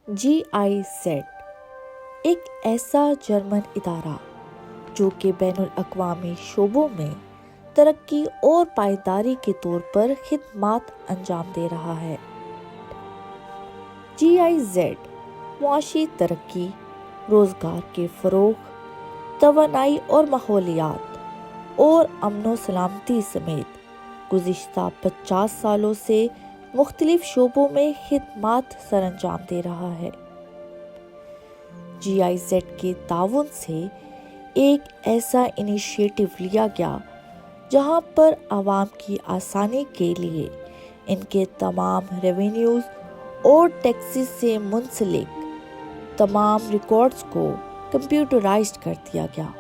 GIZ एक ऐसा German इदारा जो कि बैनुल अक़वामी शोबों में तरक्की और पायदारी के तौर पर खिदमात अंजाम दे रहा है। GIZ मुआशी तरक्की, रोज़गार के फ़रोग़, तवानाई और माहौलियात और अमन सलामती समेत गुज़िश्ता 50 सालों से मुख्तलिफ शोबों में खिदमात सरअंजाम दे रहा है। GIZ के ताउन से एक ऐसा इनिशिएटिव लिया गया जहां पर आवाम की आसानी के लिए इनके तमाम रेवेन्यूज़ और टैक्सेस से मुंसलिक तमाम रिकॉर्ड्स को कंप्यूटराइज्ड कर दिया गया,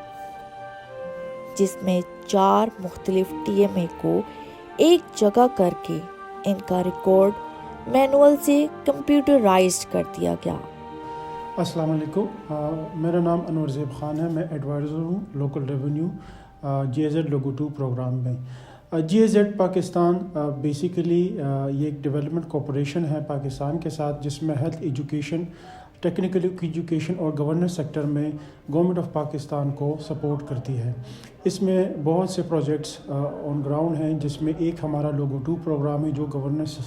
जिसमें 4 मुख्तलिफ TMA को एक जगह करके इनका रिकॉर्ड मैनुअल से कंप्यूटराइज्ड कर दिया गया। अस्सलाम वालेकुम, मेरा नाम अनवर ज़ेब ख़ान है। मैं एडवाइज़र हूँ लोकल रेवेन्यू GIZ लोगो 2 प्रोग्राम में। GIZ पाकिस्तान बेसिकली ये एक डेवलपमेंट कॉरपोरेशन है पाकिस्तान के साथ, जिसमें हेल्थ एजुकेशन, टेक्निकल एजुकेशन और गवर्नेंस सेक्टर में गवर्नमेंट ऑफ पाकिस्तान को सपोर्ट करती है। इसमें बहुत से प्रोजेक्ट्स ऑन ग्राउंड हैं, जिसमें एक हमारा लोगो 2 प्रोग्राम है जो गवर्नेंस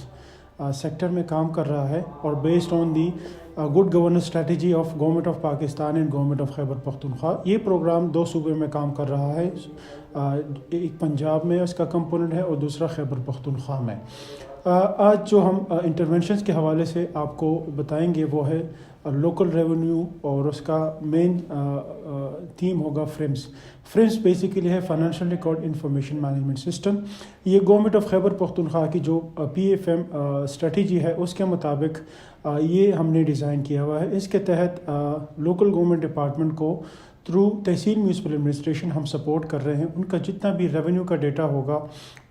सेक्टर में काम कर रहा है और based on the good governance strategy of government of Pakistan and government of Khyber Pakhtunkhwa. ये प्रोग्राम 2 सूबे में काम कर रहा है, एक पंजाब में इसका कंपोनेंट है और दूसरा खैबर पख्तूनख्वा में। आज जो हम इंटरवेंशंस के हवाले से आपको बताएंगे वो है लोकल रेवेन्यू और उसका मेन थीम होगा फ्रेम्स बेसिकली है financial record information management system. ये गवर्नमेंट ऑफ खैबर पख्तूनख्वा की जो PFM स्ट्रेटजी है उसके मुताबिक ये हमने डिज़ाइन किया हुआ है। इसके तहत लोकल गवर्नमेंट डिपार्टमेंट को थ्रू तहसील म्यूनसिपल एडमिनिस्ट्रेशन हम सपोर्ट कर रहे हैं। उनका जितना भी रेवेन्यू का डेटा होगा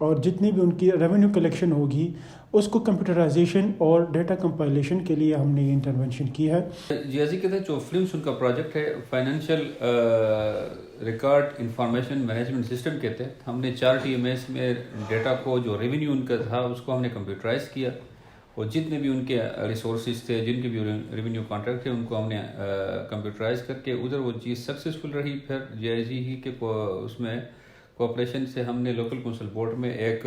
और जितनी भी उनकी रेवेन्यू कलेक्शन होगी उसको कंप्यूटराइजेशन और डेटा कंपाइलेशन के लिए हमने ये इंटरवेंशन की है। GIZ के तहत जो फिल्म्स उनका प्रोजेक्ट है financial record information management system के तहत हमने 4 TMS में डेटा को जो रेवेन्यू उनका था उसको हमने कंप्यूटराइज किया और जितने भी उनके रिसोर्सेज थे, जिनके भी रेवेन्यू कॉन्ट्रैक्ट थे, उनको हमने कंप्यूटराइज करके उधर वो चीज़ सक्सेसफुल रही। फिर GIZ ही के उसमें कोऑपरेशन से हमने लोकल काउंसिल बोर्ड में एक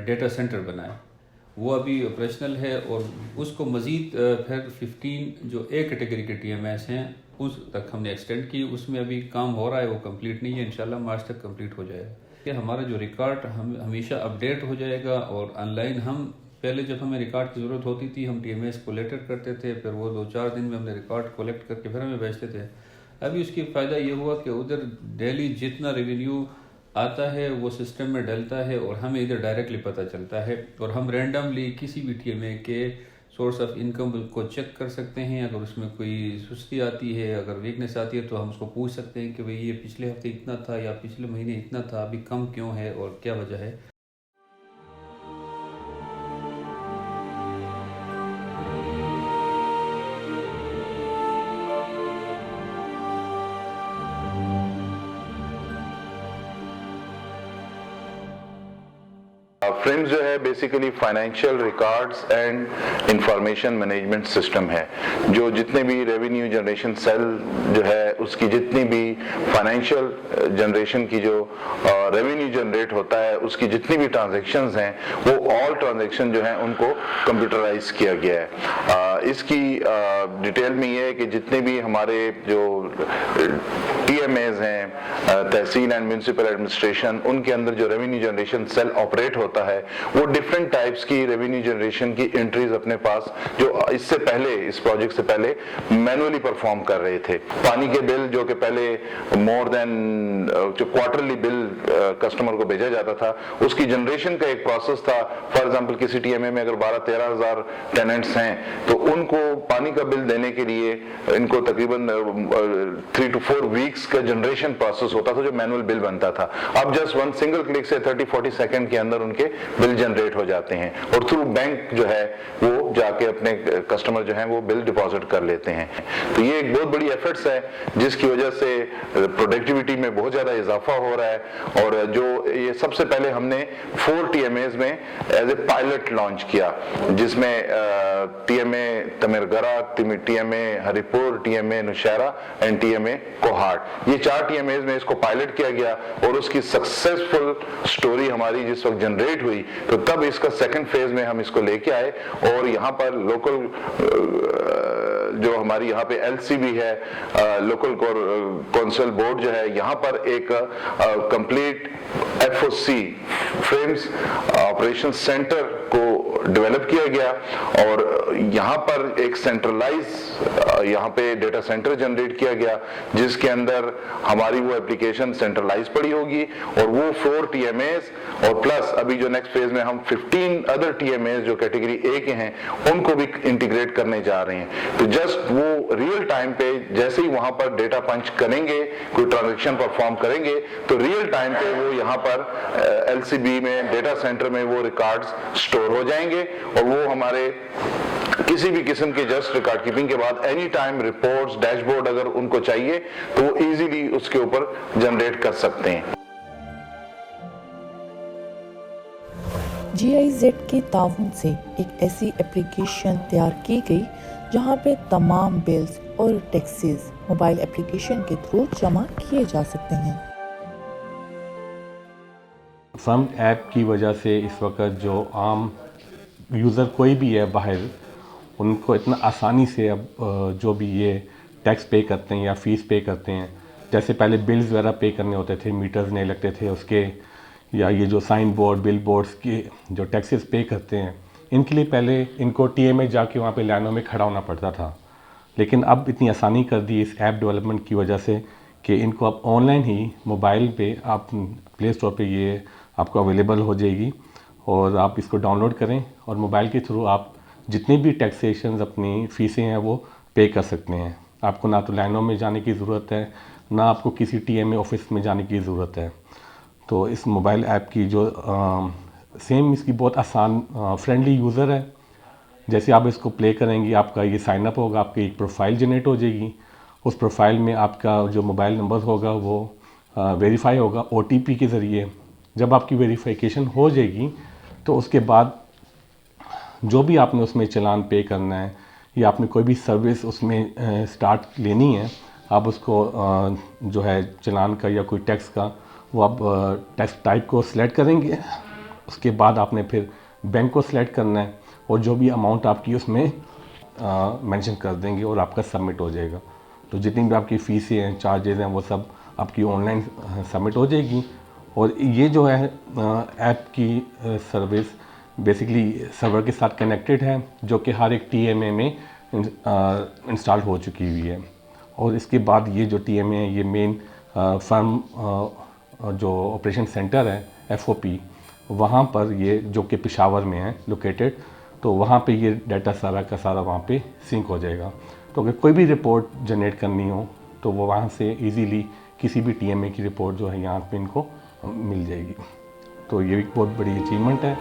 डेटा सेंटर बनाया, वो अभी ऑपरेशनल है और उसको मज़ीद फिर 15 जो A कैटेगरी के TMS हैं उस तक हमने एक्सटेंड की। उसमें अभी काम हो रहा है, वो कंप्लीट नहीं है, इंशाल्लाह मार्च तक कंप्लीट हो जाएगा। कि हमारा जो रिकॉर्ड हम हमेशा अपडेट हो जाएगा और ऑनलाइन हम पहले जब हमें रिकॉर्ड की ज़रूरत होती थी हम TMS को लेटर करते थे, फिर वो 2-4 दिन में हमने रिकॉर्ड कलेक्ट करके फिर हमें भेजते थे। अभी उसकी फ़ायदा ये हुआ कि उधर डेली जितना रेवेन्यू आता है वो सिस्टम में डलता है और हमें इधर डायरेक्टली पता चलता है और हम रैंडमली किसी भी TMA के सोर्स ऑफ इनकम को चेक कर सकते हैं। अगर उसमें कोई सुस्ती आती है, अगर वीकनेस आती है तो हम उसको पूछ सकते हैं कि भाई ये पिछले हफ्ते इतना था या पिछले महीने इतना था, अभी कम क्यों है और क्या वजह है। फ्रेम्स जो है basically financial records and information management system है, जो जितने भी रेवेन्यू जनरेशन सेल जो है उसकी जितनी भी फाइनेंशियल जनरेशन की जो रेवेन्यू जनरेट होता है उसकी जितनी भी ट्रांजैक्शंस हैं वो ऑल ट्रांजैक्शन जो हैं उनको कंप्यूटराइज किया गया है। इसकी डिटेल में ये है कि जितने भी हमारे जो TMAs हैं तहसील एंड म्यूनसिपल एडमिनिस्ट्रेशन, उनके अंदर जो रेवेन्यू जनरेशन सेल ऑपरेट होता है वो डिफरेंट टाइप्स की रेवेन्यू जनरेशन की एंट्रीज अपने पास जो इससे पहले इस प्रोजेक्ट से पहले मैनुअली परफॉर्म कर रहे थे। पानी के बिल जो कि पहले मोर देन जो क्वार्टरली बिल कस्टमर को भेजा जाता था उसकी जनरेशन का एक प्रोसेस था। फॉर एग्जांपल किसी TMA में अगर 12-13 हज़ार टेनेंट्स हैं तो उनको पानी का बिल देने के लिए इनको तकरीबन 3 to 4 वीक्स का जनरेशन प्रोसेस होता था जो मैनुअल बिल बनता था। अब जस्ट 1 सिंगल क्लिक से 30-40 सेकंड के अंदर उनके बिल जनरेट हो जाते हैं और थ्रू बैंक जो है वो जाके अपने कस्टमर जो है वो बिल डिपॉजिट कर लेते हैं। तो ये एक बहुत बड़ी एफर्ट्स है जिसकी वजह से प्रोडक्टिविटी में बहुत ज़्यादा इजाफा हो रहा है। और जो ये सबसे पहले हमने 4 TMAs में एज ए पायलट लॉन्च किया, जिसमें TMA Timergara, TMA Haripur, TMA Nowshera and TMA Kohat, ये 4 TMAs में इसको पायलट किया गया और उसकी सक्सेसफुल स्टोरी हमारी जिस वक्त जनरेट हुई, तो तब इसका सेकंड फेज में हम इसको लेके आए और यहाँ पर लोकल जो हमारी यहाँ पे LCB है, लोकल काउंसिल बोर्ड जो है, यहाँ पर एक complete FOC frames operation centre को डेवलप किया गया और यहाँ पर एक सेंट्रलाइज यहाँ पे डेटा सेंटर जनरेट किया गया, जिसके अंदर हमारी वो एप्लीकेशन सेंट्रलाइज पड़ी होगी और वो 4 TMAs और प्लस अभी जो नेक्स्ट फेज में हम 15 अदर TMAs जो कैटेगरी A के हैं उनको भी इंटीग्रेट करने जा रहे हैं। तो जस्ट वो रियल टाइम पे जैसे ही वहां पर डेटा पंच करेंगे, कोई ट्रांजैक्शन परफॉर्म करेंगे, तो रियल टाइम पे वो यहाँ पर LCB में डेटा सेंटर में वो रिकॉर्ड्स स्टोर हो जाएंगे और वो हमारे किसी भी किस्म के जस्ट रिकॉर्ड कीपिंग के बाद एनी टाइम रिपोर्ट्स, डैशबोर्ड अगर उनको चाहिए तो वो इजीली उसके ऊपर जनरेट कर सकते हैं। GIZ के ताउन से एक ऐसी एप्लीकेशन तैयार की गई जहां पे तमाम बिल्स और टैक्सेस मोबाइल एप्लीकेशन के थ्रू जमा किए जा सकते हैं। फर्म ऐप की वजह से इस वक्त जो आम यूज़र कोई भी है बाहर, उनको इतना आसानी से अब जो भी ये टैक्स पे करते हैं या फ़ीस पे करते हैं, जैसे पहले बिल्स वगैरह पे करने होते थे, मीटर्स नहीं लगते थे उसके, या ये जो साइन बोर्ड, बिल बोर्ड्स के जो टैक्सेस पे करते हैं, इनके लिए पहले इनको TMA जाके वहाँ पे लाइनों में खड़ा होना पड़ता था। लेकिन अब इतनी आसानी कर दी इस ऐप डेवलपमेंट की वजह से कि इनको अब ऑनलाइन ही मोबाइल पे आप प्ले स्टोर पे ये आपको अवेलेबल हो जाएगी और आप इसको डाउनलोड करें और मोबाइल के थ्रू आप जितनी भी टैक्सेशन अपनी फ़ीसें हैं वो पे कर सकते हैं। आपको ना तो लाइनों में जाने की ज़रूरत है, ना आपको किसी TMA ऑफिस में जाने की ज़रूरत है। तो इस मोबाइल ऐप की जो सेम इसकी बहुत आसान फ्रेंडली यूज़र है। जैसे आप इसको प्ले करेंगे, आपका ये साइन अप होगा, आपकी एक प्रोफाइल जनरेट हो जाएगी। उस प्रोफाइल में आपका जो मोबाइल नंबर होगा वो वेरीफाई होगा OTP के ज़रिए। जब आपकी वेरिफिकेशन हो जाएगी तो उसके बाद जो भी आपने उसमें चालान पे करना है या आपने कोई भी सर्विस उसमें स्टार्ट लेनी है, आप उसको जो है चालान का या कोई टैक्स का, वो आप टैक्स टाइप को सिलेक्ट करेंगे। उसके बाद आपने फिर बैंक को सिलेक्ट करना है और जो भी अमाउंट आपकी उसमें मेंशन कर देंगे और आपका सबमिट हो जाएगा। तो जितनी भी आपकी फ़ीसें हैं, चार्जेस हैं, वो सब आपकी ऑनलाइन सबमिट हो जाएगी। और ये जो है ऐप की सर्विस बेसिकली सर्वर के साथ कनेक्टेड है, जो कि हर एक TMA में इंस्टॉल हो चुकी हुई है। और इसके बाद ये जो TMA है, ये मेन फर्म जो ऑपरेशन सेंटर है FOP, वहाँ पर ये जो कि पेशावर में है लोकेटेड, तो वहाँ पे ये डाटा सारा का सारा वहाँ पे सिंक हो जाएगा। तो अगर कोई भी रिपोर्ट जनरेट करनी हो तो वो वहाँ से इजीली किसी भी TMA की रिपोर्ट जो है यहाँ पे इनको मिल जाएगी। तो ये एक बहुत बड़ी अचीवमेंट है।